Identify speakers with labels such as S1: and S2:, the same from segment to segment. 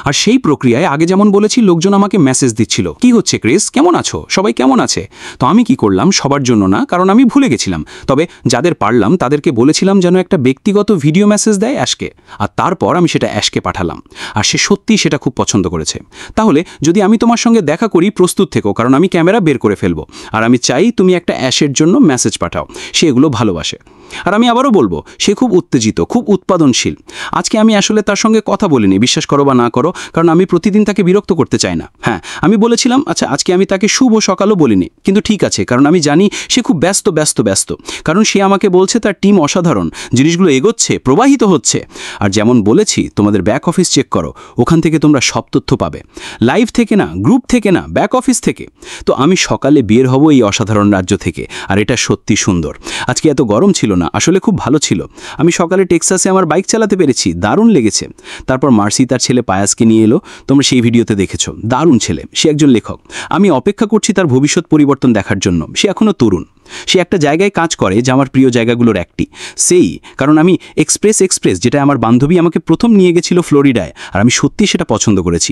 S1: আর সেই প্রক্রিয়ায় আগে যেমন বলেছি লোকজন আমাকে মেসেজ দিচ্ছিল, কি হচ্ছে ক্রিস, কেমন আছো, সবাই কেমন আছে। তো আমি কি করলাম, সবার জন্য না, কারণ আমি ভুলে গেছিলাম, তবে যাদের পারলাম তাদেরকে বলেছিলাম যেন একটা ব্যক্তিগত ভিডিও মেসেজ দেয় অ্যাশকে, আর তারপর আমি সেটা অ্যাশকে পাঠালাম, আর সে সত্যিই সেটা খুব পছন্দ করেছে। তাহলে যদি আমি তোমার সঙ্গে দেখা করি, প্রস্তুত থেকো, কারণ আমি ক্যামেরা বের করে ফেলবো, আর আমি চাই তুমি একটা অ্যাশের জন্য মেসেজ পাঠাও, সে এগুলো ভালোবাসে। আর আমি আবারও বলবো, সে খুব উত্তেজিত, খুব উৎপাদনশীল। আজকে আমি আসলে তার সঙ্গে কথা বলিনি, বিশ্বাস করো বা না করো, কারণ আমি প্রতিদিন তাকে বিরক্ত করতে চাই না। হ্যাঁ, আমি বলেছিলাম আচ্ছা আজকে আমি তাকে শুভ সকালও বলিনি, কিন্তু ঠিক আছে, কারণ আমি জানি সে খুব ব্যস্ত ব্যস্ত ব্যস্ত, কারণ সে আমাকে বলছে তার টিম অসাধারণ, জিনিসগুলো এগোচ্ছে, প্রবাহিত হচ্ছে। আর যেমন বলেছি, তোমাদের ব্যাক অফিস চেক করো, ওখান থেকে তোমরা সব তথ্য পাবে, লাইভ থেকে না, গ্রুপ থেকে না, ব্যাক অফিস থেকে। তো আমি সকালে বের হব এই অসাধারণ রাজ্য থেকে, আর এটা সত্যি সুন্দর। আজকে এত গরম ছিল না, আসলে খুব ভালো ছিল। আমি সকালে টেক্সাসে আমার বাইক চালাতে পেরেছি, দারুণ লেগেছে। তারপর মার্সি তার ছেলে পায়াসকে নিয়ে এলো, তোমরা সেই ভিডিওতে দেখেছো, দারুণ ছেলে, সে একজন লেখক। আমি অপেক্ষা করছি তার ভবিষ্যৎ পরিবর্তন দেখার জন্য। সে এখনও তরুণ, সে একটা জায়গায় কাজ করে যা আমার প্রিয় জায়গাগুলোর একটি, সেই কারণ আমি এক্সপ্রেস যেটা আমার বান্ধবী আমাকে প্রথম নিয়ে গেছিল ফ্লোরিডায়, আর আমি সত্যি সেটা পছন্দ করেছি।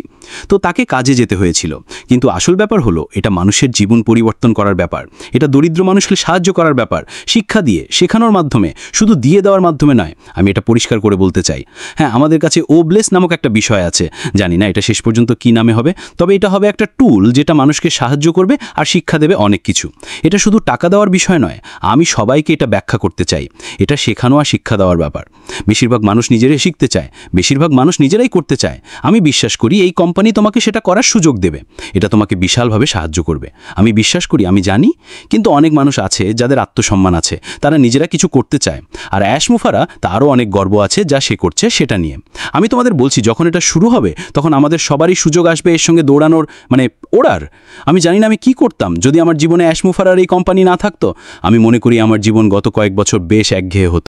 S1: তো তাকে কাজে যেতে হয়েছিল, কিন্তু আসল ব্যাপার হলো এটা মানুষের জীবন পরিবর্তন করার ব্যাপার, এটা দরিদ্র মানুষকে সাহায্য করার ব্যাপার, শিক্ষা দিয়ে, শেখানোর মাধ্যমে, শুধু দিয়ে দেওয়ার মাধ্যমে নয়। আমি এটা পরিষ্কার করে বলতে চাই। হ্যাঁ, আমাদের কাছে ওবলেস নামক একটা বিষয় আছে, জানি না এটা শেষ পর্যন্ত কী নামে হবে, তবে এটা হবে একটা টুল যেটা মানুষকে সাহায্য করবে আর শিক্ষা দেবে অনেক কিছু। এটা শুধু টাকা দেওয়ার বিষয় নয়, আমি সবাইকে এটা ব্যাখ্যা করতে চাই, এটা শেখানো আর শিক্ষা দেওয়ার ব্যাপার। বেশিরভাগ মানুষ নিজেরাই শিখতে চায়, বেশিরভাগ মানুষ নিজেরাই করতে চায়। আমি বিশ্বাস করি এই কোম্পানি তোমাকে সেটা করার সুযোগ দেবে, এটা তোমাকে বিশালভাবে সাহায্য করবে। আমি বিশ্বাস করি, আমি জানি, কিন্তু অনেক মানুষ আছে যাদের আত্মসম্মান আছে, তারা নিজেরা কিছু করতে চায়। আর অ্যাশ মুফারা, তারও অনেক গর্ব আছে যা সে করছে সেটা নিয়ে। আমি তোমাদের বলছি, যখন এটা শুরু হবে তখন আমাদের সবারই সুযোগ আসবে এর সঙ্গে দৌড়ানোর, মানে ওড়ার। আমি জানি না আমি কি করতাম যদি আমার জীবনে অ্যাশ মুফারার এই কোম্পানি না থাকতো। আমি মনে করি আমার জীবন গত কয়েক বছর বেশ একঘেয়ে হতো।